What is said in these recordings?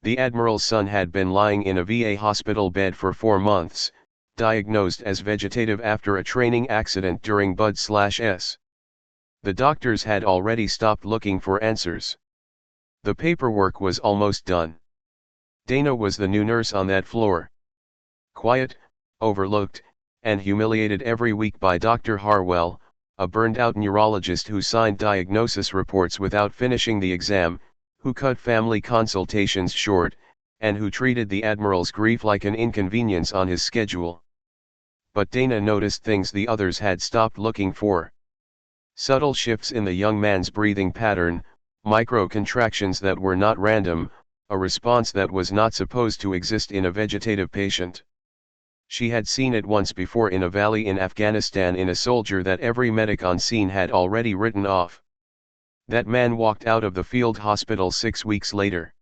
The Admiral's son had been lying in a VA hospital bed for 4 months, diagnosed as vegetative after a training accident during Bud/S. The doctors had already stopped looking for answers. The paperwork was almost done. Dana was the new nurse on that floor. Quiet, overlooked, and humiliated every week by Dr. Harwell, a burned-out neurologist who signed diagnosis reports without finishing the exam, who cut family consultations short, and who treated the Admiral's grief like an inconvenience on his schedule. But Dana noticed things the others had stopped looking for. Subtle shifts in the young man's breathing pattern, micro-contractions that were not random, a response that was not supposed to exist in a vegetative patient. She had seen it once before in a valley in Afghanistan in a soldier that every medic on scene had already written off. That man walked out of the field hospital 6 weeks later.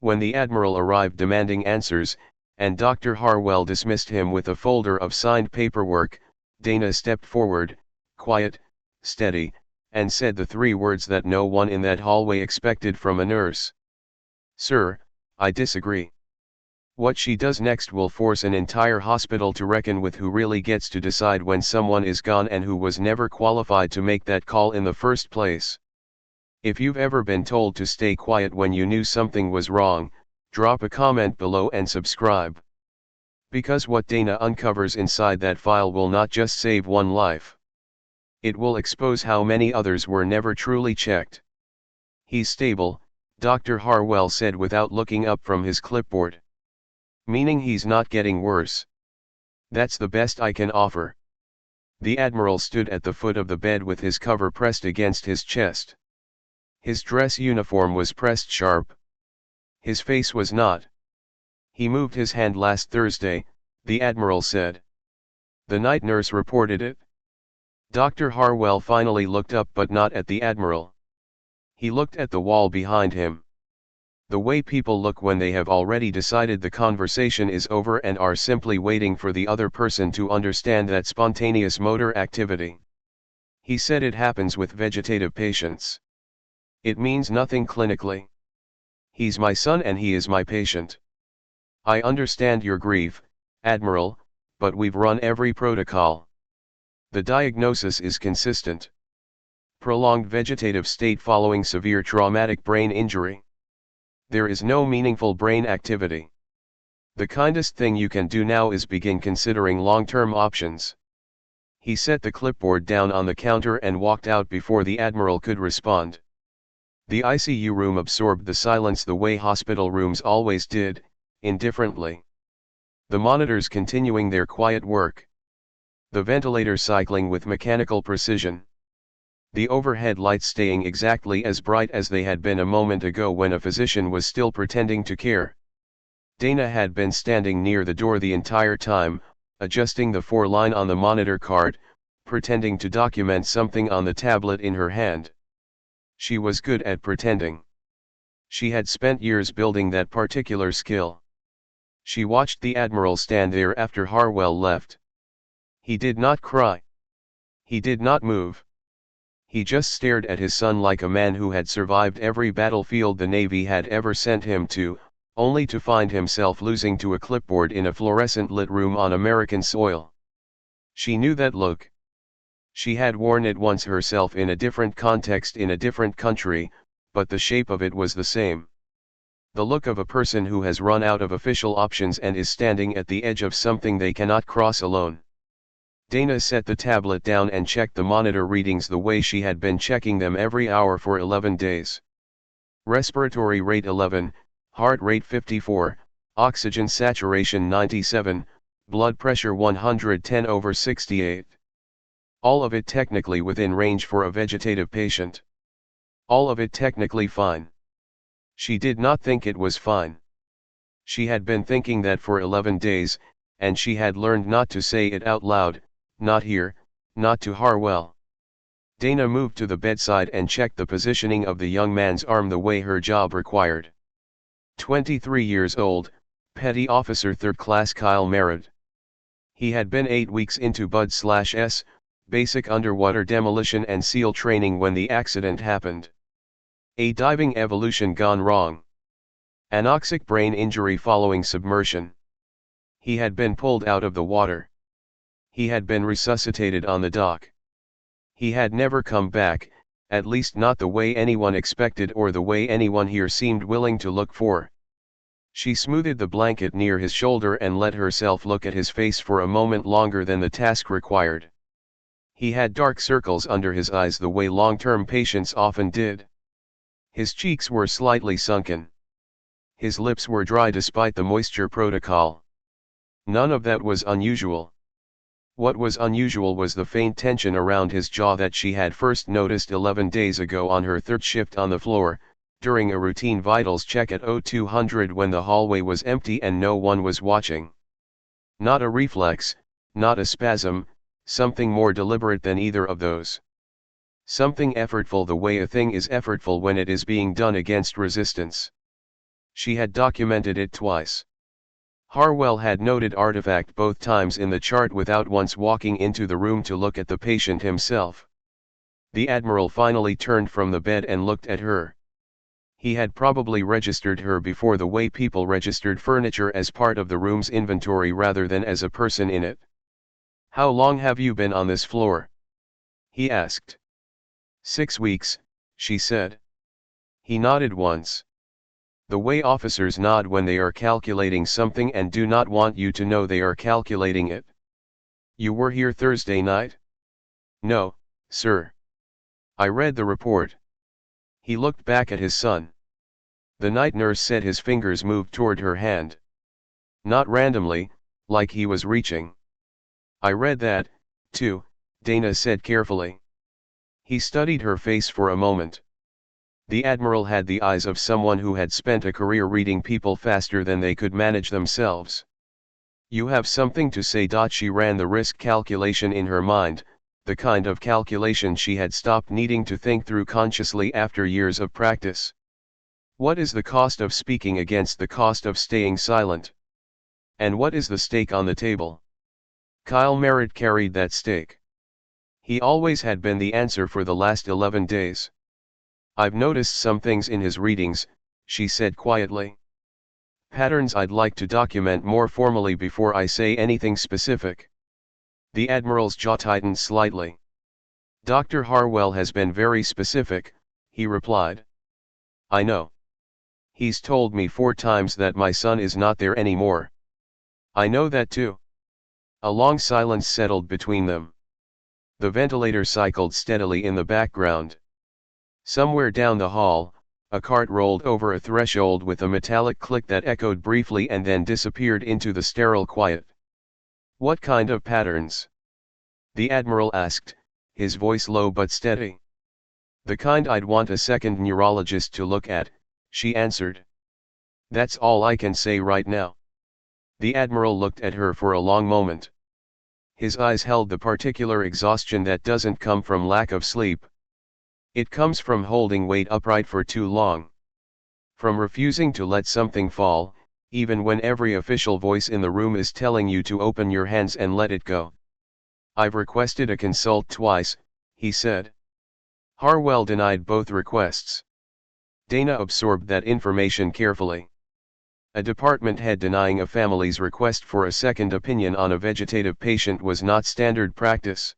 When the Admiral arrived demanding answers, and Dr. Harwell dismissed him with a folder of signed paperwork, Dana stepped forward, quiet, steady, and said the 3 words that no one in that hallway expected from a nurse. "Sir, I disagree. What she does next will force an entire hospital to reckon with who really gets to decide when someone is gone and who was never qualified to make that call in the first place. If you've ever been told to stay quiet when you knew something was wrong, drop a comment below and subscribe. Because what Dana uncovers inside that file will not just save one life. It will expose how many others were never truly checked." "He's stable," Dr. Harwell said without looking up from his clipboard. "Meaning he's not getting worse." "That's the best I can offer." The Admiral stood at the foot of the bed with his cover pressed against his chest. His dress uniform was pressed sharp. His face was not. "He moved his hand last Thursday," the Admiral said. "The night nurse reported it." Dr. Harwell finally looked up, but not at the Admiral. He looked at the wall behind him. The way people look when they have already decided the conversation is over and are simply waiting for the other person to understand that spontaneous motor activity. He said it happens with vegetative patients. It means nothing clinically. He's my son and he is my patient. I understand your grief, Admiral, but we've run every protocol. The diagnosis is consistent. Prolonged vegetative state following severe traumatic brain injury. There is no meaningful brain activity. The kindest thing you can do now is begin considering long-term options. He set the clipboard down on the counter and walked out before the Admiral could respond. The ICU room absorbed the silence the way hospital rooms always did, indifferently. The monitors continuing their quiet work. The ventilator cycling with mechanical precision. The overhead lights staying exactly as bright as they had been a moment ago when a physician was still pretending to care. Dana had been standing near the door the entire time, adjusting the 4-line on the monitor card, pretending to document something on the tablet in her hand. She was good at pretending. She had spent years building that particular skill. She watched the Admiral stand there after Harwell left. He did not cry. He did not move. He just stared at his son like a man who had survived every battlefield the Navy had ever sent him to, only to find himself losing to a clipboard in a fluorescent-lit room on American soil. She knew that look. She had worn it once herself in a different context in a different country, but the shape of it was the same. The look of a person who has run out of official options and is standing at the edge of something they cannot cross alone. Dana set the tablet down and checked the monitor readings the way she had been checking them every hour for 11 days. Respiratory rate 11, heart rate 54, oxygen saturation 97, blood pressure 110/68. All of it technically within range for a vegetative patient. All of it technically fine. She did not think it was fine. She had been thinking that for 11 days, and she had learned not to say it out loud, not here, not to Harwell. Dana moved to the bedside and checked the positioning of the young man's arm the way her job required. 23 years old, Petty Officer 3rd Class Kyle Merritt. He had been 8 weeks into Bud/S, basic underwater demolition and SEAL training when the accident happened. A diving evolution gone wrong. Anoxic brain injury following submersion. He had been pulled out of the water. He had been resuscitated on the dock. He had never come back, at least not the way anyone expected or the way anyone here seemed willing to look for. She smoothed the blanket near his shoulder and let herself look at his face for a moment longer than the task required. He had dark circles under his eyes the way long-term patients often did. His cheeks were slightly sunken. His lips were dry despite the moisture protocol. None of that was unusual. What was unusual was the faint tension around his jaw that she had first noticed 11 days ago on her third shift on the floor, during a routine vitals check at 0200 when the hallway was empty and no one was watching. Not a reflex, not a spasm, something more deliberate than either of those. Something effortful the way a thing is effortful when it is being done against resistance. She had documented it twice. Harwell had noted artifact both times in the chart without once walking into the room to look at the patient himself. The Admiral finally turned from the bed and looked at her. He had probably registered her before the way people registered furniture as part of the room's inventory rather than as a person in it. "How long have you been on this floor?" he asked. 6 weeks, she said. He nodded once. The way officers nod when they are calculating something and do not want you to know they are calculating it. "You were here Thursday night?" "No, sir. I read the report." He looked back at his son. The night nurse said his fingers moved toward her hand. Not randomly, like he was reaching. "I read that, too," Dana said carefully. He studied her face for a moment. The Admiral had the eyes of someone who had spent a career reading people faster than they could manage themselves. "You have something to say." She ran the risk calculation in her mind, the kind of calculation she had stopped needing to think through consciously after years of practice. What is the cost of speaking against the cost of staying silent? And what is the stake on the table? Kyle Merritt carried that stake. He always had been the answer for the last 11 days. "I've noticed some things in his readings," she said quietly. "Patterns I'd like to document more formally before I say anything specific." The Admiral's jaw tightened slightly. "Dr. Harwell has been very specific," he replied. "I know. He's told me 4 times that my son is not there anymore." "I know that too." A long silence settled between them. The ventilator cycled steadily in the background. Somewhere down the hall, a cart rolled over a threshold with a metallic click that echoed briefly and then disappeared into the sterile quiet. "What kind of patterns?" the Admiral asked, his voice low but steady. "The kind I'd want a second neurologist to look at," she answered. "That's all I can say right now." The Admiral looked at her for a long moment. His eyes held the particular exhaustion that doesn't come from lack of sleep. It comes from holding weight upright for too long. From refusing to let something fall, even when every official voice in the room is telling you to open your hands and let it go. "I've requested a consult twice," he said. Harwell denied both requests. Dana absorbed that information carefully. A department head denying a family's request for a second opinion on a vegetative patient was not standard practice.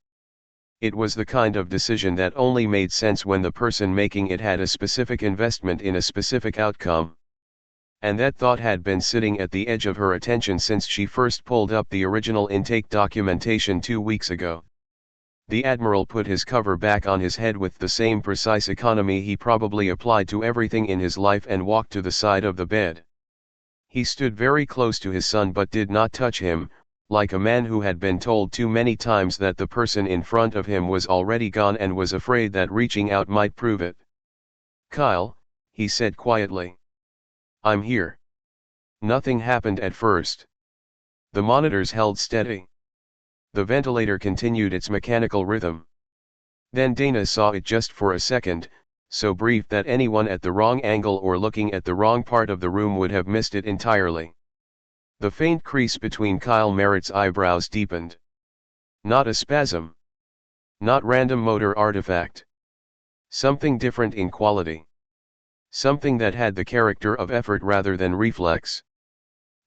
It was the kind of decision that only made sense when the person making it had a specific investment in a specific outcome. And that thought had been sitting at the edge of her attention since she first pulled up the original intake documentation 2 weeks ago. The Admiral put his cover back on his head with the same precise economy he probably applied to everything in his life and walked to the side of the bed. He stood very close to his son but did not touch him, like a man who had been told too many times that the person in front of him was already gone and was afraid that reaching out might prove it. "Kyle," he said quietly. "I'm here." Nothing happened at first. The monitors held steady. The ventilator continued its mechanical rhythm. Then Dana saw it just for a second, so brief that anyone at the wrong angle or looking at the wrong part of the room would have missed it entirely. The faint crease between Kyle Merritt's eyebrows deepened. Not a spasm. Not random motor artifact. Something different in quality. Something that had the character of effort rather than reflex.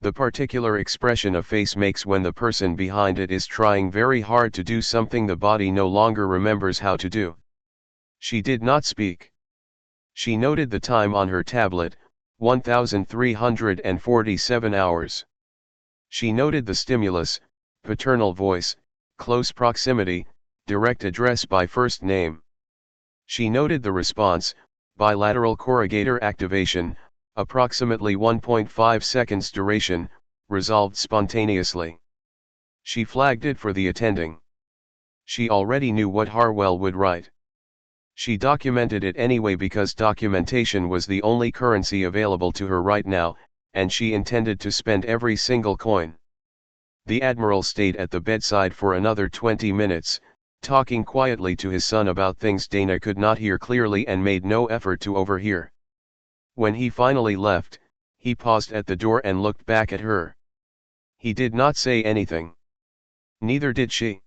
The particular expression a face makes when the person behind it is trying very hard to do something the body no longer remembers how to do. She did not speak. She noted the time on her tablet, 1347 hours. She noted the stimulus, paternal voice, close proximity, direct address by first name. She noted the response, bilateral corrugator activation, approximately 1.5 seconds duration, resolved spontaneously. She flagged it for the attending. She already knew what Harwell would write. She documented it anyway because documentation was the only currency available to her right now, and she intended to spend every single coin. The Admiral stayed at the bedside for another 20 minutes, talking quietly to his son about things Dana could not hear clearly and made no effort to overhear. When he finally left, he paused at the door and looked back at her. He did not say anything. Neither did she.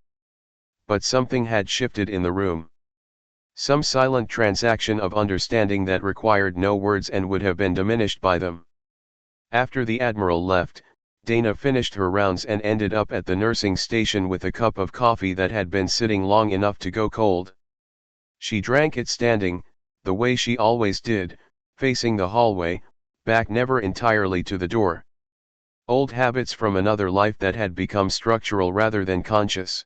But something had shifted in the room. Some silent transaction of understanding that required no words and would have been diminished by them. After the Admiral left, Dana finished her rounds and ended up at the nursing station with a cup of coffee that had been sitting long enough to go cold. She drank it standing, the way she always did, facing the hallway, back never entirely to the door. Old habits from another life that had become structural rather than conscious.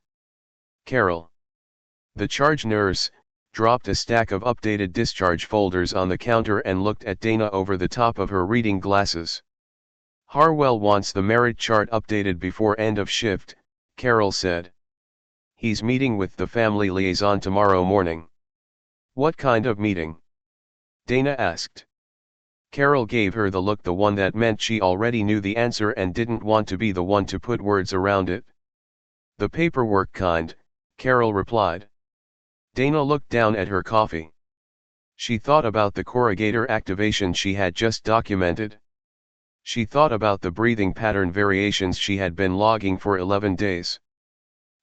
Carol, the charge nurse, dropped a stack of updated discharge folders on the counter and looked at Dana over the top of her reading glasses. Harwell wants the merit chart updated before end of shift, Carol said. He's meeting with the family liaison tomorrow morning. What kind of meeting? Dana asked. Carol gave her the look, the one that meant she already knew the answer and didn't want to be the one to put words around it. The paperwork kind, Carol replied. Dana looked down at her coffee. She thought about the corrugator activation she had just documented. She thought about the breathing pattern variations she had been logging for 11 days.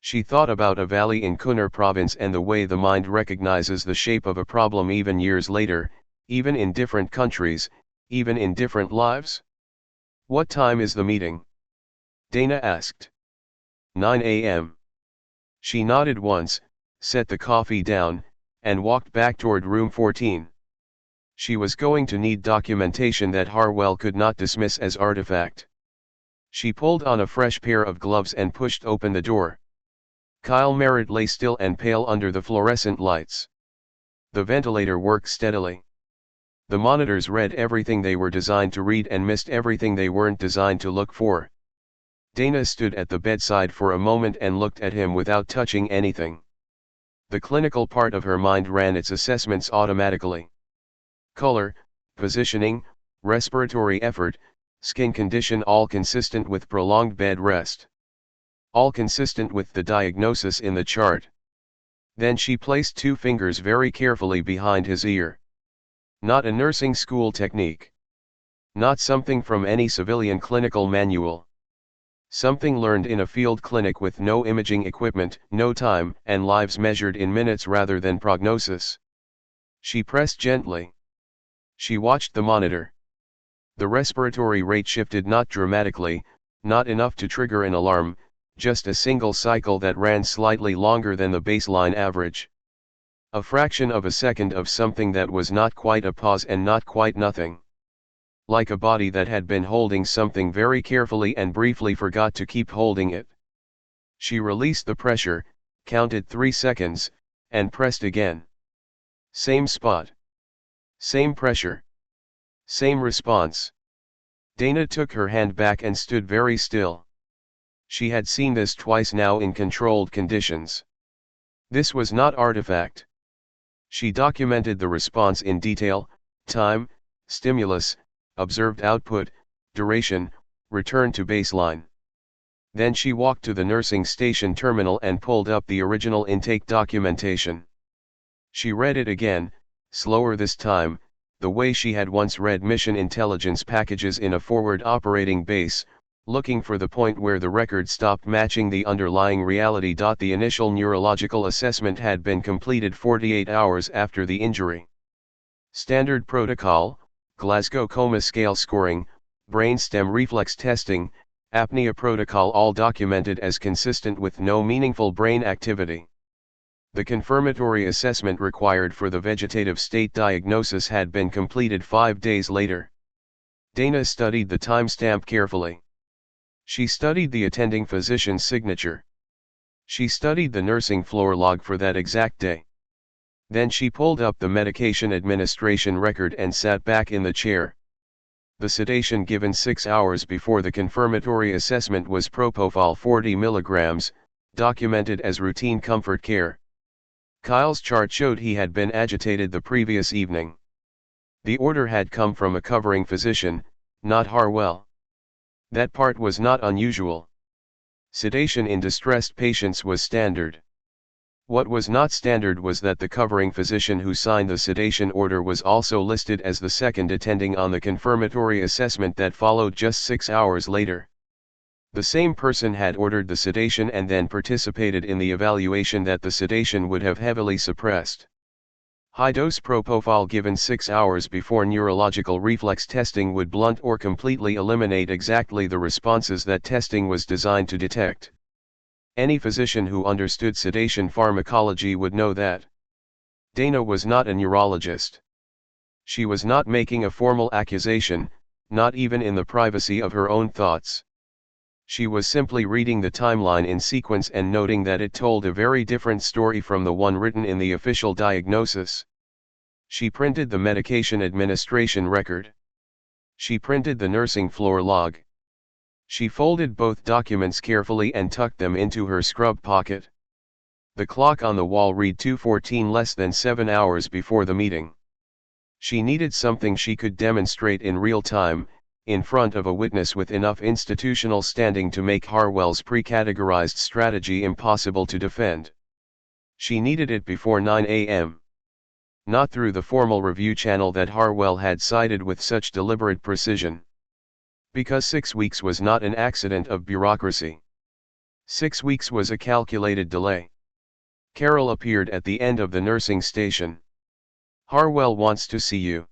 She thought about a valley in Kunar province and the way the mind recognizes the shape of a problem even years later, even in different countries, even in different lives. What time is the meeting? Dana asked. 9 a.m. She nodded once, set the coffee down, and walked back toward room 14. She was going to need documentation that Harwell could not dismiss as artifact. She pulled on a fresh pair of gloves and pushed open the door. Kyle Merritt lay still and pale under the fluorescent lights. The ventilator worked steadily. The monitors read everything they were designed to read and missed everything they weren't designed to look for. Dana stood at the bedside for a moment and looked at him without touching anything. The clinical part of her mind ran its assessments automatically. Color, positioning, respiratory effort, skin condition, all consistent with prolonged bed rest. All consistent with the diagnosis in the chart. Then she placed 2 fingers very carefully behind his ear. Not a nursing school technique. Not something from any civilian clinical manual. Something learned in a field clinic with no imaging equipment, no time, and lives measured in minutes rather than prognosis. She pressed gently. She watched the monitor. The respiratory rate shifted not dramatically, not enough to trigger an alarm, just a single cycle that ran slightly longer than the baseline average. A fraction of a second of something that was not quite a pause and not quite nothing. Like a body that had been holding something very carefully and briefly forgot to keep holding it. She released the pressure, counted 3 seconds, and pressed again. Same spot. Same pressure. Same response. Dana took her hand back and stood very still. She had seen this twice now in controlled conditions. This was not artifact. She documented the response in detail: time, stimulus, observed output, duration, return to baseline. Then she walked to the nursing station terminal and pulled up the original intake documentation. She read it again, slower this time, the way she had once read mission intelligence packages in a forward operating base, looking for the point where the record stopped matching the underlying reality. The initial neurological assessment had been completed 48 hours after the injury. Standard protocol, Glasgow Coma Scale scoring, brainstem reflex testing, apnea protocol, all documented as consistent with no meaningful brain activity. The confirmatory assessment required for the vegetative state diagnosis had been completed 5 days later. Dana studied the timestamp carefully. She studied the attending physician's signature. She studied the nursing floor log for that exact day. Then she pulled up the medication administration record and sat back in the chair. The sedation given 6 hours before the confirmatory assessment was propofol 40 mg, documented as routine comfort care. Kyle's chart showed he had been agitated the previous evening. The order had come from a covering physician, not Harwell. That part was not unusual. Sedation in distressed patients was standard. What was not standard was that the covering physician who signed the sedation order was also listed as the second attending on the confirmatory assessment that followed just 6 hours later. The same person had ordered the sedation and then participated in the evaluation that the sedation would have heavily suppressed. High-dose propofol given 6 hours before neurological reflex testing would blunt or completely eliminate exactly the responses that testing was designed to detect. Any physician who understood sedation pharmacology would know that. Dana was not a neurologist. She was not making a formal accusation, not even in the privacy of her own thoughts. She was simply reading the timeline in sequence and noting that it told a very different story from the one written in the official diagnosis. She printed the medication administration record. She printed the nursing floor log. She folded both documents carefully and tucked them into her scrub pocket. The clock on the wall read 2:14, less than 7 hours before the meeting. She needed something she could demonstrate in real time, in front of a witness with enough institutional standing to make Harwell's pre-categorized strategy impossible to defend. She needed it before 9 a.m. Not through the formal review channel that Harwell had cited with such deliberate precision. Because 6 weeks was not an accident of bureaucracy. 6 weeks was a calculated delay. Carol appeared at the end of the nursing station. Harwell wants to see you.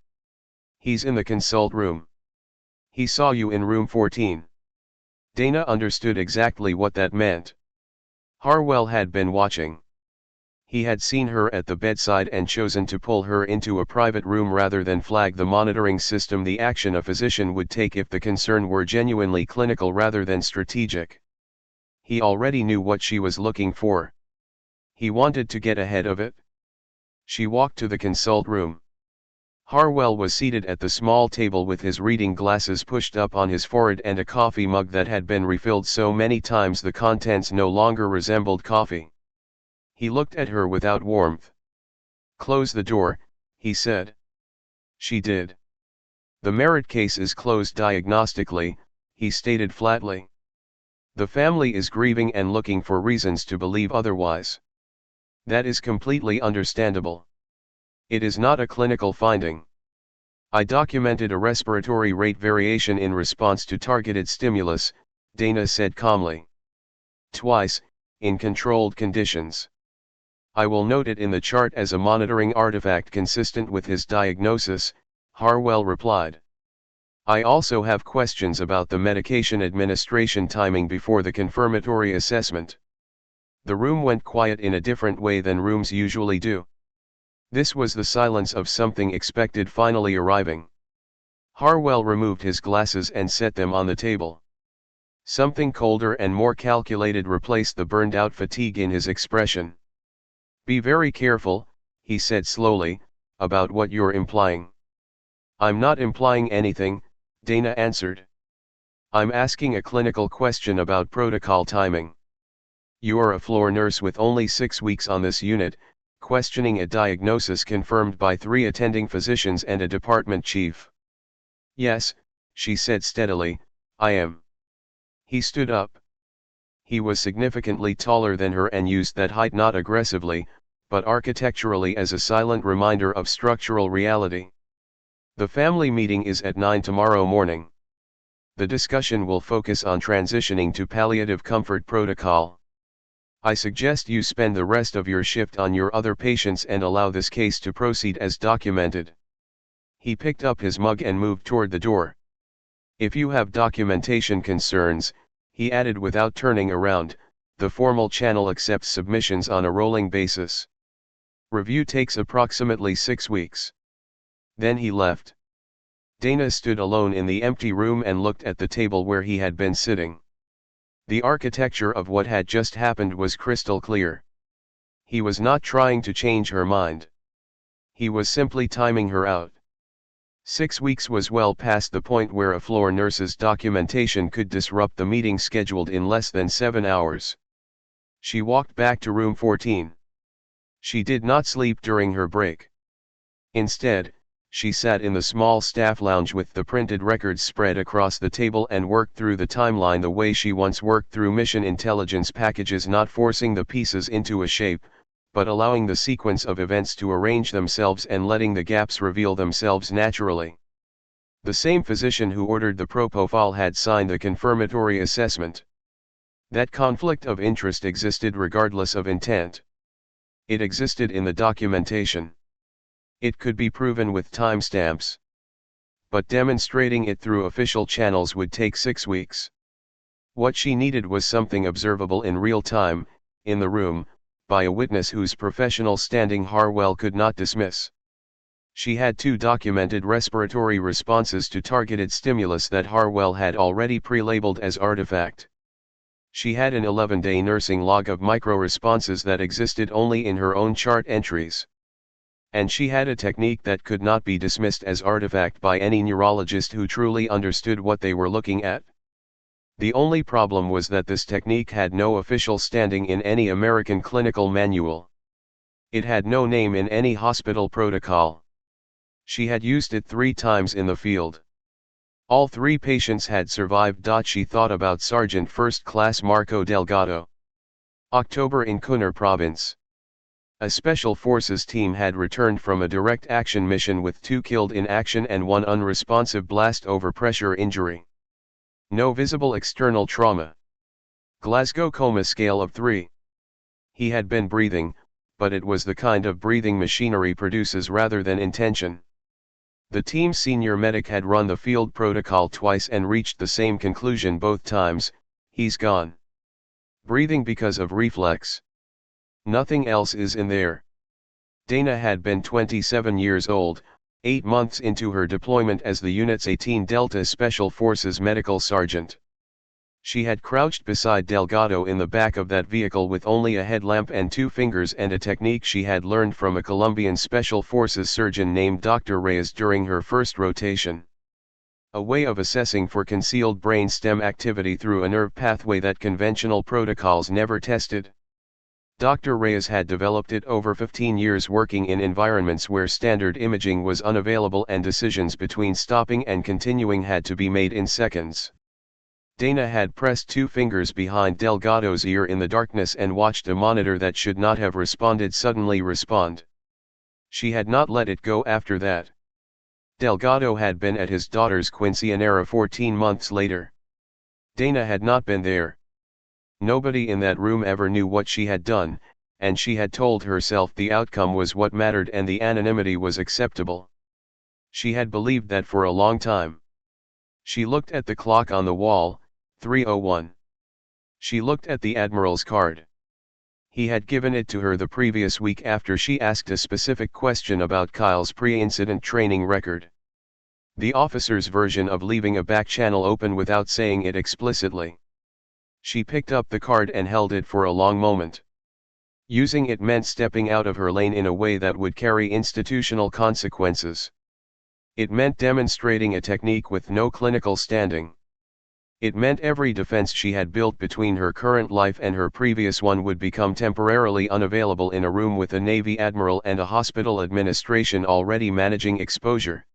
He's in the consult room. He saw you in room 14. Dana understood exactly what that meant. Harwell had been watching. He had seen her at the bedside and chosen to pull her into a private room rather than flag the monitoring system, the action a physician would take if the concern were genuinely clinical rather than strategic. He already knew what she was looking for. He wanted to get ahead of it. She walked to the consult room. Harwell was seated at the small table with his reading glasses pushed up on his forehead and a coffee mug that had been refilled so many times the contents no longer resembled coffee. He looked at her without warmth. "Close the door," he said. She did. "The merit case is closed diagnostically," he stated flatly. "The family is grieving and looking for reasons to believe otherwise. That is completely understandable. It is not a clinical finding. I documented a respiratory rate variation in response to targeted stimulus," Dana said calmly. "Twice, in controlled conditions. I will note it in the chart as a monitoring artifact consistent with his diagnosis," Harwell replied. "I also have questions about the medication administration timing before the confirmatory assessment." The room went quiet in a different way than rooms usually do. This was the silence of something expected finally arriving. Harwell removed his glasses and set them on the table. Something colder and more calculated replaced the burned-out fatigue in his expression. "Be very careful," he said slowly, "about what you're implying." "I'm not implying anything," Dana answered. "I'm asking a clinical question about protocol timing. You're a floor nurse with only 6 weeks on this unit, questioning a diagnosis confirmed by 3 attending physicians and a department chief." "Yes," she said steadily, "I am." He stood up. He was significantly taller than her and used that height not aggressively, but architecturally as a silent reminder of structural reality. "The family meeting is at 9 tomorrow morning. The discussion will focus on transitioning to palliative comfort protocol. I suggest you spend the rest of your shift on your other patients and allow this case to proceed as documented." He picked up his mug and moved toward the door. "If you have documentation concerns," he added without turning around, "the formal channel accepts submissions on a rolling basis. Review takes approximately 6 weeks." Then he left. Dana stood alone in the empty room and looked at the table where he had been sitting. The architecture of what had just happened was crystal clear. He was not trying to change her mind. He was simply timing her out. 6 weeks was well past the point where a floor nurse's documentation could disrupt the meeting scheduled in less than 7 hours. She walked back to room 14. She did not sleep during her break. Instead, she sat in the small staff lounge with the printed records spread across the table and worked through the timeline the way she once worked through mission intelligence packages, not forcing the pieces into a shape, but allowing the sequence of events to arrange themselves and letting the gaps reveal themselves naturally. The same physician who ordered the propofol had signed the confirmatory assessment. That conflict of interest existed regardless of intent. It existed in the documentation. It could be proven with timestamps. But demonstrating it through official channels would take 6 weeks. What she needed was something observable in real time, in the room, by a witness whose professional standing Harwell could not dismiss. She had 2 documented respiratory responses to targeted stimulus that Harwell had already pre-labeled as artifact. She had an 11-day nursing log of micro-responses that existed only in her own chart entries. And she had a technique that could not be dismissed as artifact by any neurologist who truly understood what they were looking at. The only problem was that this technique had no official standing in any American clinical manual. It had no name in any hospital protocol. She had used it 3 times in the field. All 3 patients had survived. She thought about Sergeant First Class Marco Delgado. October in Kunar Province. A Special Forces team had returned from a direct action mission with 2 killed in action and 1 unresponsive blast overpressure injury. No visible external trauma. Glasgow coma scale of 3. He had been breathing, but it was the kind of breathing machinery produces rather than intention. The team's senior medic had run the field protocol twice and reached the same conclusion both times: he's gone. Breathing because of reflex. Nothing else is in there. Dana had been 27 years old, 8 months into her deployment as the unit's 18 Delta Special Forces medical sergeant. She had crouched beside Delgado in the back of that vehicle with only a headlamp and 2 fingers and a technique she had learned from a Colombian Special Forces surgeon named Dr. Reyes during her first rotation. A way of assessing for concealed brain stem activity through a nerve pathway that conventional protocols never tested. Dr. Reyes had developed it over 15 years working in environments where standard imaging was unavailable and decisions between stopping and continuing had to be made in seconds. Dana had pressed 2 fingers behind Delgado's ear in the darkness and watched a monitor that should not have responded suddenly respond. She had not let it go after that. Delgado had been at his daughter's quinceañera 14 months later. Dana had not been there. Nobody in that room ever knew what she had done, and she had told herself the outcome was what mattered and the anonymity was acceptable. She had believed that for a long time. She looked at the clock on the wall, 3:01. She looked at the Admiral's card. He had given it to her the previous week after she asked a specific question about Kyle's pre-incident training record. The officer's version of leaving a back channel open without saying it explicitly. She picked up the card and held it for a long moment. Using it meant stepping out of her lane in a way that would carry institutional consequences. It meant demonstrating a technique with no clinical standing. It meant every defense she had built between her current life and her previous one would become temporarily unavailable in a room with a Navy admiral and a hospital administration already managing exposure.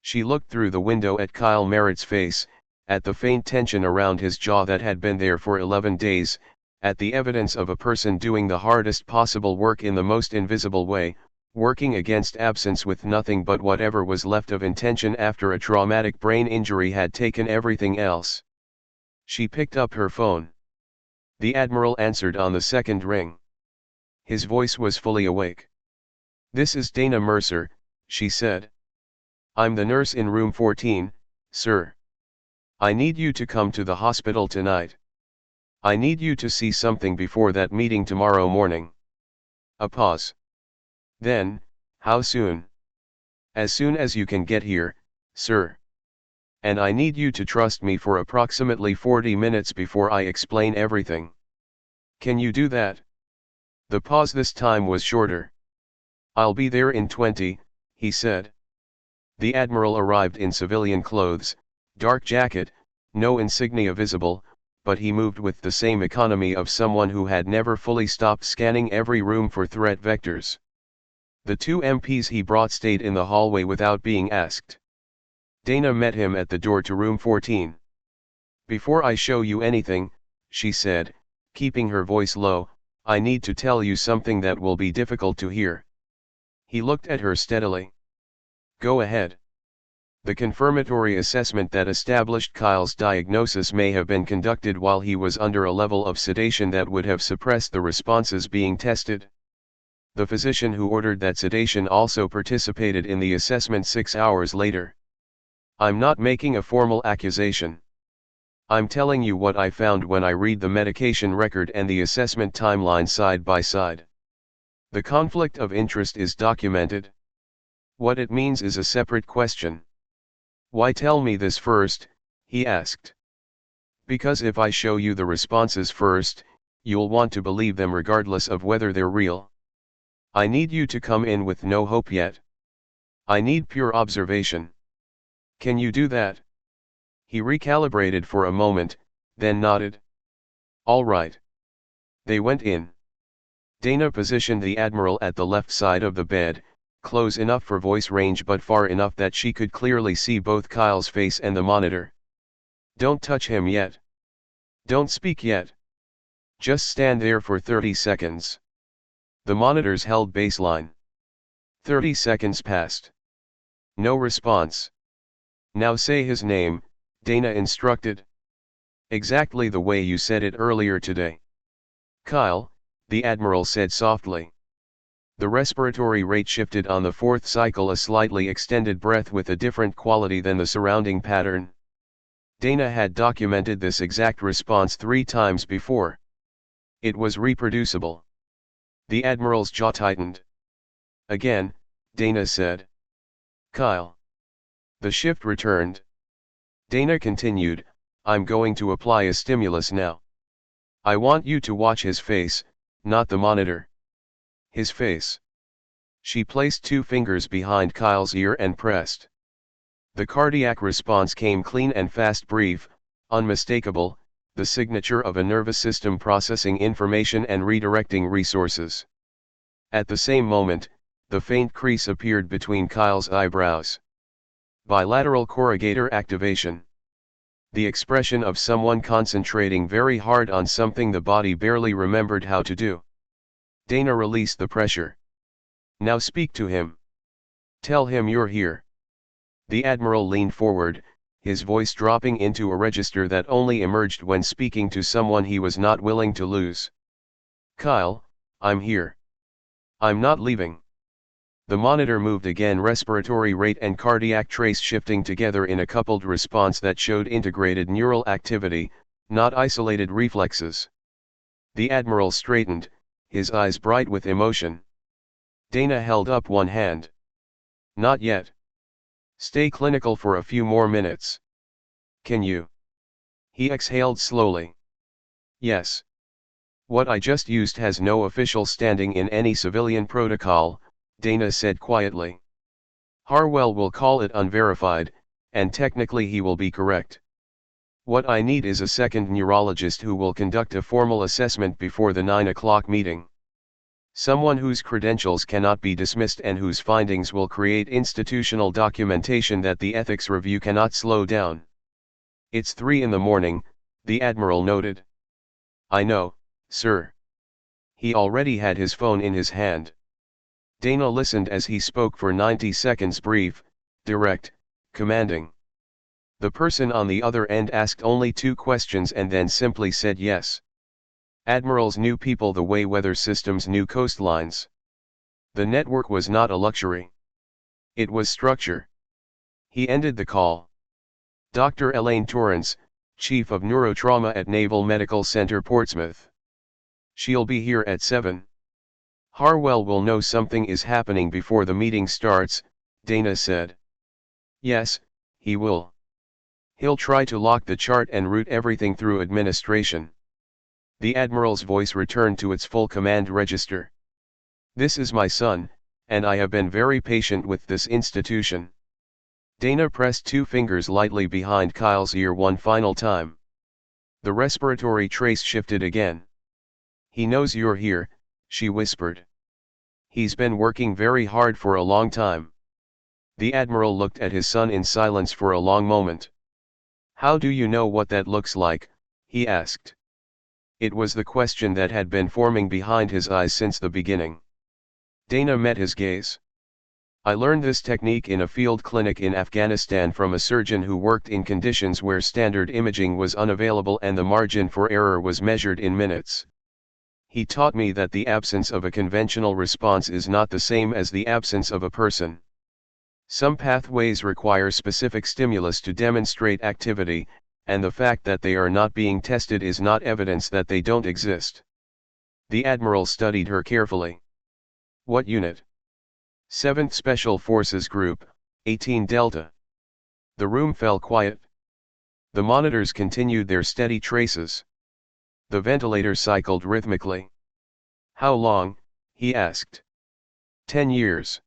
She looked through the window at Kyle Merritt's face, at the faint tension around his jaw that had been there for 11 days, at the evidence of a person doing the hardest possible work in the most invisible way, working against absence with nothing but whatever was left of intention after a traumatic brain injury had taken everything else. She picked up her phone. The Admiral answered on the second ring. His voice was fully awake. "This is Dana Mercer," she said. I'm the nurse in room 14, sir. I need you to come to the hospital tonight. I need you to see something before that meeting tomorrow morning. A pause. Then, how soon? As soon as you can get here, sir. And I need you to trust me for approximately 40 minutes before I explain everything. Can you do that? The pause this time was shorter. I'll be there in 20, he said. The Admiral arrived in civilian clothes, dark jacket, no insignia visible, but he moved with the same economy of someone who had never fully stopped scanning every room for threat vectors. The two MPs he brought stayed in the hallway without being asked. Dana met him at the door to room 14. Before I show you anything, she said, keeping her voice low, I need to tell you something that will be difficult to hear. He looked at her steadily. Go ahead. The confirmatory assessment that established Kyle's diagnosis may have been conducted while he was under a level of sedation that would have suppressed the responses being tested. The physician who ordered that sedation also participated in the assessment 6 hours later. I'm not making a formal accusation. I'm telling you what I found when I read the medication record and the assessment timeline side by side. The conflict of interest is documented. What it means is a separate question. Why tell me this first? He asked. Because if I show you the responses first, you'll want to believe them regardless of whether they're real. I need you to come in with no hope yet. I need pure observation. Can you do that? He recalibrated for a moment, then nodded. All right. They went in. Dana positioned the Admiral at the left side of the bed, close enough for voice range but far enough that she could clearly see both Kyle's face and the monitor. Don't touch him yet. Don't speak yet. Just stand there for 30 seconds. The monitors held baseline. 30 seconds passed. No response. Now say his name, Dana instructed. Exactly the way you said it earlier today. Kyle, the Admiral said softly. The respiratory rate shifted on the fourth cycle, a slightly extended breath with a different quality than the surrounding pattern. Dana had documented this exact response 3 times before. It was reproducible. The Admiral's jaw tightened. Again, Dana said. Kyle. The shift returned. Dana continued, I'm going to apply a stimulus now. I want you to watch his face, not the monitor. His face. She placed 2 fingers behind Kyle's ear and pressed. The cardiac response came clean and fast, brief, unmistakable, the signature of a nervous system processing information and redirecting resources. At the same moment, the faint crease appeared between Kyle's eyebrows. Bilateral corrugator activation. The expression of someone concentrating very hard on something the body barely remembered how to do. Dana released the pressure. Now speak to him. Tell him you're here. The Admiral leaned forward, his voice dropping into a register that only emerged when speaking to someone he was not willing to lose. Kyle, I'm here. I'm not leaving. The monitor moved again, respiratory rate and cardiac trace shifting together in a coupled response that showed integrated neural activity, not isolated reflexes. The Admiral straightened, his eyes bright with emotion. Dana held up one hand. Not yet. Stay clinical for a few more minutes. Can you? He exhaled slowly. Yes. What I just used has no official standing in any civilian protocol, Dana said quietly. Harwell will call it unverified, and technically he will be correct. What I need is a second neurologist who will conduct a formal assessment before the 9 o'clock meeting. Someone whose credentials cannot be dismissed and whose findings will create institutional documentation that the ethics review cannot slow down. It's 3 in the morning, the Admiral noted. I know, sir. He already had his phone in his hand. Dana listened as he spoke for 90 seconds, brief, direct, commanding. The person on the other end asked only 2 questions and then simply said yes. Admirals knew people the way weather systems knew coastlines. The network was not a luxury. It was structure. He ended the call. Dr. Elaine Torrance, Chief of Neurotrauma at Naval Medical Center Portsmouth. She'll be here at 7. Harwell will know something is happening before the meeting starts, Dana said. Yes, he will. He'll try to lock the chart and route everything through administration. The Admiral's voice returned to its full command register. This is my son, and I have been very patient with this institution. Dana pressed 2 fingers lightly behind Kyle's ear one final time. The respiratory trace shifted again. He knows you're here, she whispered. He's been working very hard for a long time. The Admiral looked at his son in silence for a long moment. How do you know what that looks like? He asked. It was the question that had been forming behind his eyes since the beginning. Dana met his gaze. I learned this technique in a field clinic in Afghanistan from a surgeon who worked in conditions where standard imaging was unavailable and the margin for error was measured in minutes. He taught me that the absence of a conventional response is not the same as the absence of a person. Some pathways require specific stimulus to demonstrate activity, and the fact that they are not being tested is not evidence that they don't exist. The Admiral studied her carefully. What unit? 7th Special Forces Group, 18 Delta. The room fell quiet. The monitors continued their steady traces. The ventilator cycled rhythmically. How long? He asked. 10 years.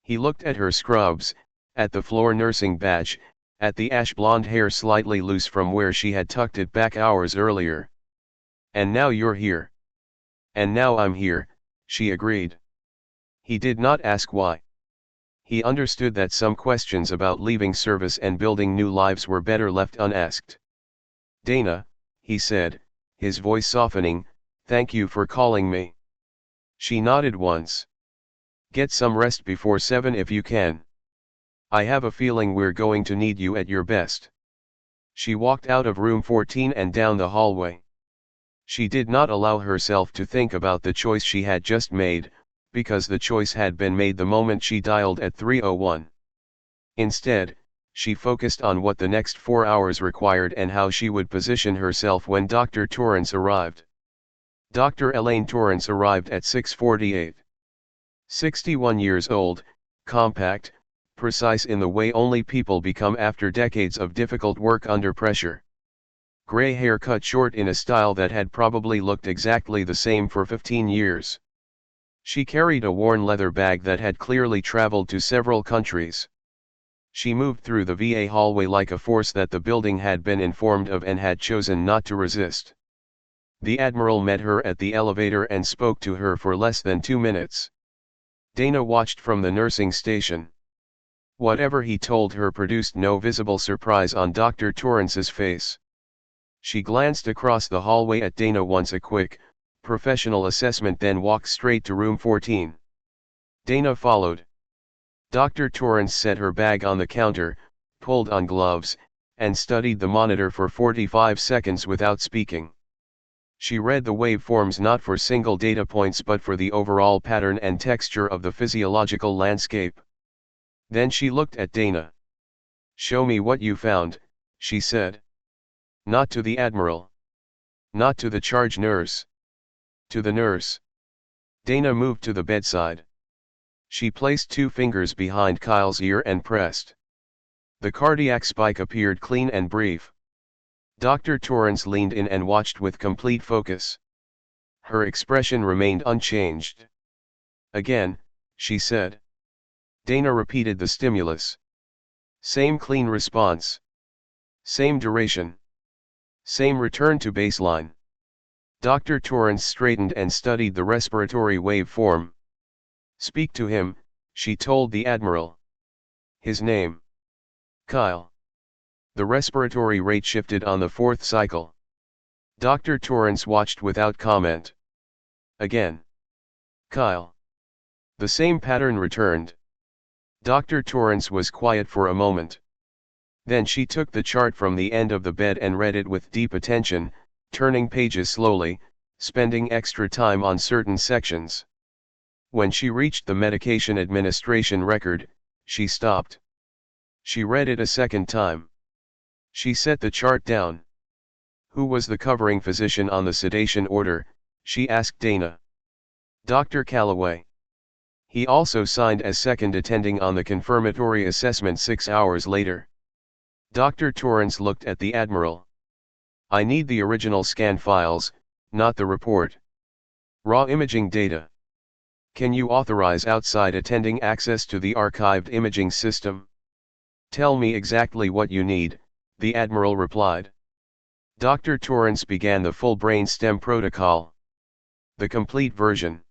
He looked at her scrubs, at the floor nursing badge, at the ash blonde hair slightly loose from where she had tucked it back hours earlier. And now you're here. And now I'm here, she agreed. He did not ask why. He understood that some questions about leaving service and building new lives were better left unasked. Dana, he said, his voice softening, thank you for calling me. She nodded once. Get some rest before 7 if you can. I have a feeling we're going to need you at your best. She walked out of room 14 and down the hallway. She did not allow herself to think about the choice she had just made, because the choice had been made the moment she dialed at 3:01. Instead, she focused on what the next 4 hours required and how she would position herself when Dr. Torrance arrived. Dr. Elaine Torrance arrived at 6:48. 61 years old, compact, precise in the way only people become after decades of difficult work under pressure. Gray hair cut short in a style that had probably looked exactly the same for 15 years. She carried a worn leather bag that had clearly traveled to several countries. She moved through the VA hallway like a force that the building had been informed of and had chosen not to resist. The Admiral met her at the elevator and spoke to her for less than 2 minutes. Dana watched from the nursing station. Whatever he told her produced no visible surprise on Dr. Torrance's face. She glanced across the hallway at Dana once, a quick, professional assessment, then walked straight to room 14. Dana followed. Dr. Torrance set her bag on the counter, pulled on gloves, and studied the monitor for 45 seconds without speaking. She read the waveforms not for single data points but for the overall pattern and texture of the physiological landscape. Then she looked at Dana. Show me what you found, she said. Not to the Admiral. Not to the charge nurse. To the nurse. Dana moved to the bedside. She placed 2 fingers behind Kyle's ear and pressed. The cardiac spike appeared clean and brief. Dr. Torrance leaned in and watched with complete focus. Her expression remained unchanged. Again, she said. Dana repeated the stimulus. Same clean response. Same duration. Same return to baseline. Dr. Torrance straightened and studied the respiratory waveform. Speak to him, she told the Admiral. His name. Kyle. The respiratory rate shifted on the 4th cycle. Dr. Torrance watched without comment. Again. Kyle. The same pattern returned. Dr. Torrance was quiet for a moment. Then she took the chart from the end of the bed and read it with deep attention, turning pages slowly, spending extra time on certain sections. When she reached the medication administration record, she stopped. She read it a second time. She set the chart down. Who was the covering physician on the sedation order? She asked Dana. Dr. Calloway. He also signed as second attending on the confirmatory assessment 6 hours later. Dr. Torrance looked at the Admiral. I need the original scan files, not the report. Raw imaging data. Can you authorize outside attending access to the archived imaging system? Tell me exactly what you need, the Admiral replied. Dr. Torrance began the full brain stem protocol. The complete version.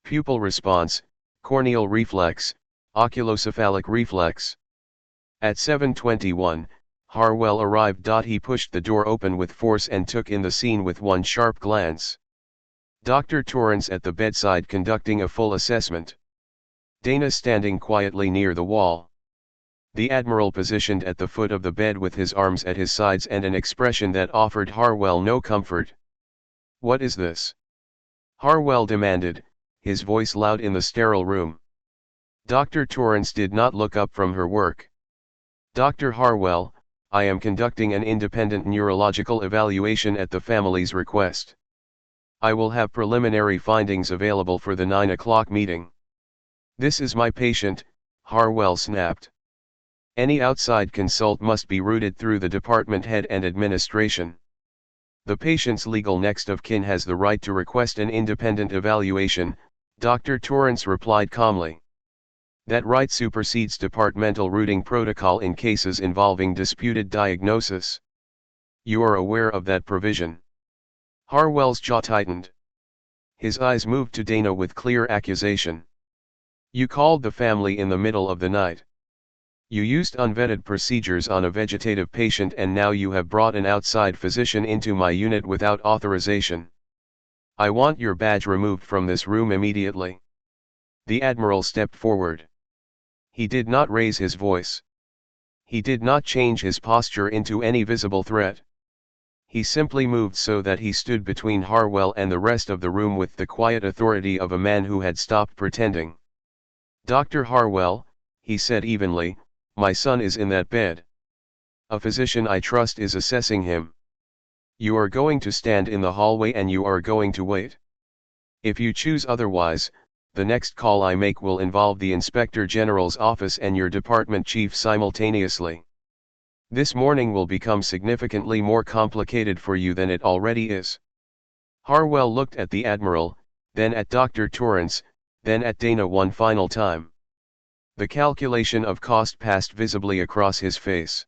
Pupil response, corneal reflex, oculocephalic reflex. At 7:21, Harwell arrived. He pushed the door open with force and took in the scene with one sharp glance. Dr. Torrance at the bedside conducting a full assessment. Dana standing quietly near the wall. The Admiral positioned at the foot of the bed with his arms at his sides and an expression that offered Harwell no comfort. What is this? Harwell demanded, his voice loud in the sterile room. Dr. Torrance did not look up from her work. Dr. Harwell, I am conducting an independent neurological evaluation at the family's request. I will have preliminary findings available for the 9 o'clock meeting. This is my patient, Harwell snapped. Any outside consult must be routed through the department head and administration. The patient's legal next of kin has the right to request an independent evaluation, Dr. Torrance replied calmly. That right supersedes departmental routing protocol in cases involving disputed diagnosis. You are aware of that provision. Harwell's jaw tightened. His eyes moved to Dana with clear accusation. You called the family in the middle of the night. You used unvetted procedures on a vegetative patient and now you have brought an outside physician into my unit without authorization. I want your badge removed from this room immediately. The Admiral stepped forward. He did not raise his voice. He did not change his posture into any visible threat. He simply moved so that he stood between Harwell and the rest of the room with the quiet authority of a man who had stopped pretending. Dr. Harwell, he said evenly, my son is in that bed. A physician I trust is assessing him. You are going to stand in the hallway and you are going to wait. If you choose otherwise, the next call I make will involve the Inspector General's office and your department chief simultaneously. This morning will become significantly more complicated for you than it already is. Harwell looked at the Admiral, then at Dr. Torrance, then at Dana one final time. The calculation of cost passed visibly across his face.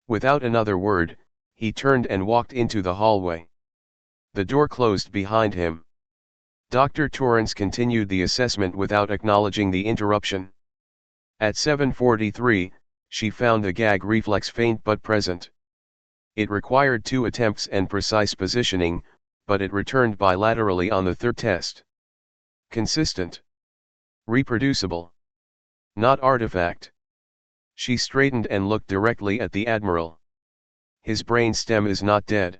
Without another word, he turned and walked into the hallway. The door closed behind him. Dr. Torrance continued the assessment without acknowledging the interruption. At 7:43, she found the gag reflex faint but present. It required 2 attempts and precise positioning, but it returned bilaterally on the third test. Consistent. Reproducible. Not artifact. She straightened and looked directly at the Admiral. His brain stem is not dead.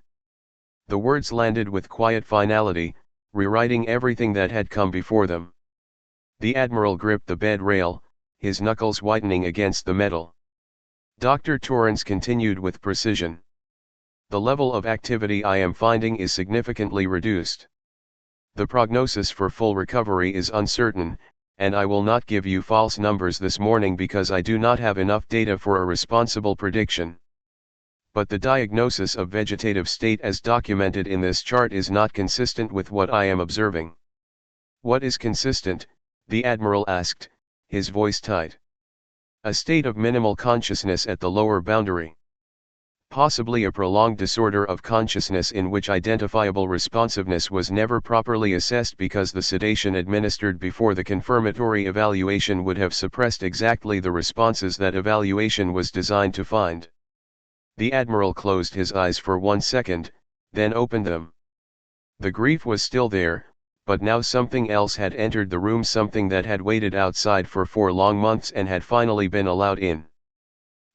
The words landed with quiet finality, rewriting everything that had come before them. The Admiral gripped the bed rail, his knuckles whitening against the metal. Dr. Torrance continued with precision. The level of activity I am finding is significantly reduced. The prognosis for full recovery is uncertain, and I will not give you false numbers this morning because I do not have enough data for a responsible prediction. But the diagnosis of vegetative state as documented in this chart is not consistent with what I am observing. What is consistent? The Admiral asked, his voice tight. A state of minimal consciousness at the lower boundary. Possibly a prolonged disorder of consciousness in which identifiable responsiveness was never properly assessed because the sedation administered before the confirmatory evaluation would have suppressed exactly the responses that evaluation was designed to find. The Admiral closed his eyes for 1 second, then opened them. The grief was still there, but now something else had entered the room, something that had waited outside for 4 long months and had finally been allowed in.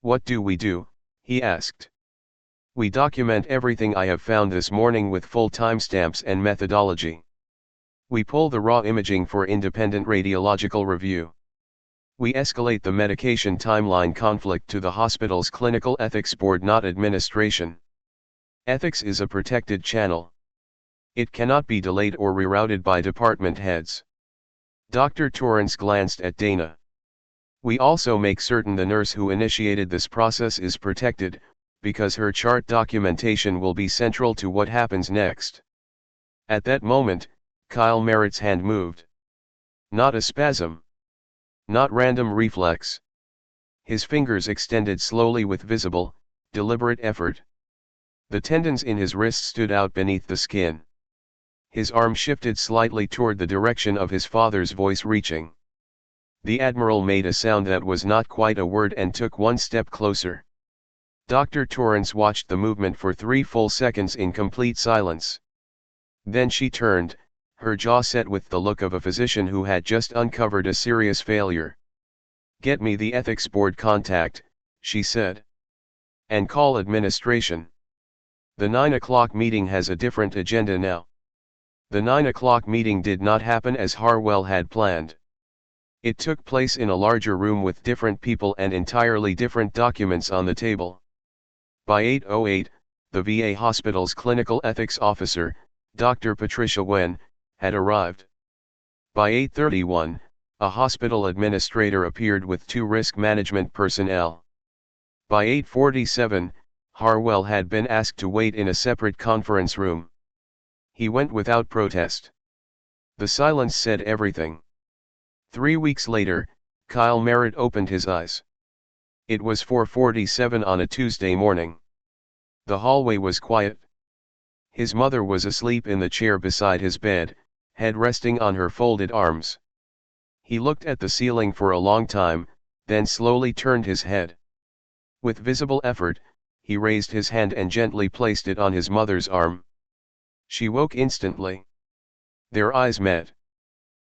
What do we do? He asked. We document everything I have found this morning with full timestamps and methodology. We pull the raw imaging for independent radiological review. We escalate the medication timeline conflict to the hospital's clinical ethics board, not administration. Ethics is a protected channel. It cannot be delayed or rerouted by department heads. Dr. Torrance glanced at Dana. We also make certain the nurse who initiated this process is protected, because her chart documentation will be central to what happens next. At that moment, Kyle Merritt's hand moved. Not a spasm. Not random reflex. His fingers extended slowly with visible, deliberate effort. The tendons in his wrist stood out beneath the skin. His arm shifted slightly toward the direction of his father's voice reaching. The Admiral made a sound that was not quite a word and took one step closer. Dr. Torrance watched the movement for 3 full seconds in complete silence. Then she turned, her jaw set with the look of a physician who had just uncovered a serious failure. "Get me the ethics board contact," she said. "And call administration. The 9 o'clock meeting has a different agenda now." The 9 o'clock meeting did not happen as Harwell had planned. It took place in a larger room with different people and entirely different documents on the table. By 8:08, the VA hospital's clinical ethics officer, Dr. Patricia Wen, had arrived. By 8:31, a hospital administrator appeared with 2 risk management personnel. By 8:47, Harwell had been asked to wait in a separate conference room. He went without protest. The silence said everything. 3 weeks later, Kyle Merritt opened his eyes. It was 4:47 on a Tuesday morning. The hallway was quiet. His mother was asleep in the chair beside his bed, head resting on her folded arms. He looked at the ceiling for a long time, then slowly turned his head. With visible effort, he raised his hand and gently placed it on his mother's arm. She woke instantly. Their eyes met.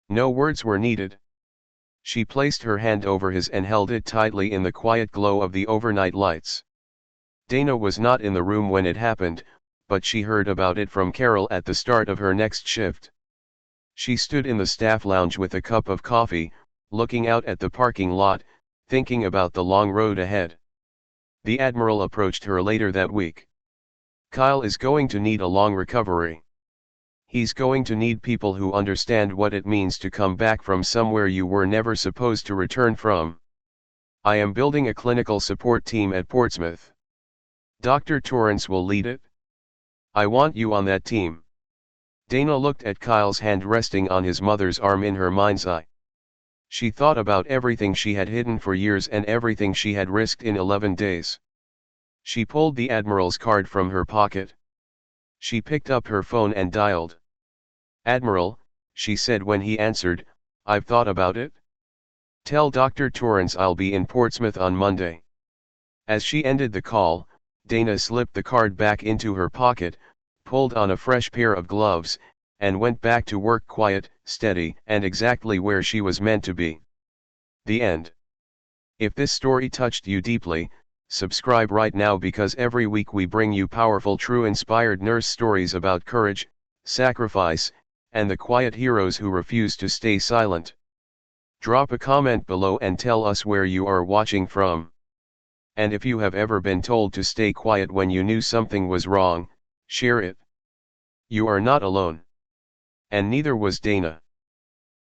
No words were needed. She placed her hand over his and held it tightly in the quiet glow of the overnight lights. Dana was not in the room when it happened, but she heard about it from Carol at the start of her next shift. She stood in the staff lounge with a cup of coffee, looking out at the parking lot, thinking about the long road ahead. The Admiral approached her later that week. "Kyle is going to need a long recovery. He's going to need people who understand what it means to come back from somewhere you were never supposed to return from. I am building a clinical support team at Portsmouth. Dr. Torrance will lead it. I want you on that team." Dana looked at Kyle's hand resting on his mother's arm in her mind's eye. She thought about everything she had hidden for years and everything she had risked in 11 days. She pulled the Admiral's card from her pocket. She picked up her phone and dialed. "Admiral," she said when he answered, "I've thought about it. Tell Dr. Torrance I'll be in Portsmouth on Monday." As she ended the call, Dana slipped the card back into her pocket, pulled on a fresh pair of gloves, and went back to work quiet, steady, and exactly where she was meant to be. The end. If this story touched you deeply, subscribe right now because every week we bring you powerful true inspired nurse stories about courage, sacrifice, and the quiet heroes who refuse to stay silent. Drop a comment below and tell us where you are watching from. And if you have ever been told to stay quiet when you knew something was wrong, share it. You are not alone. And neither was Dana.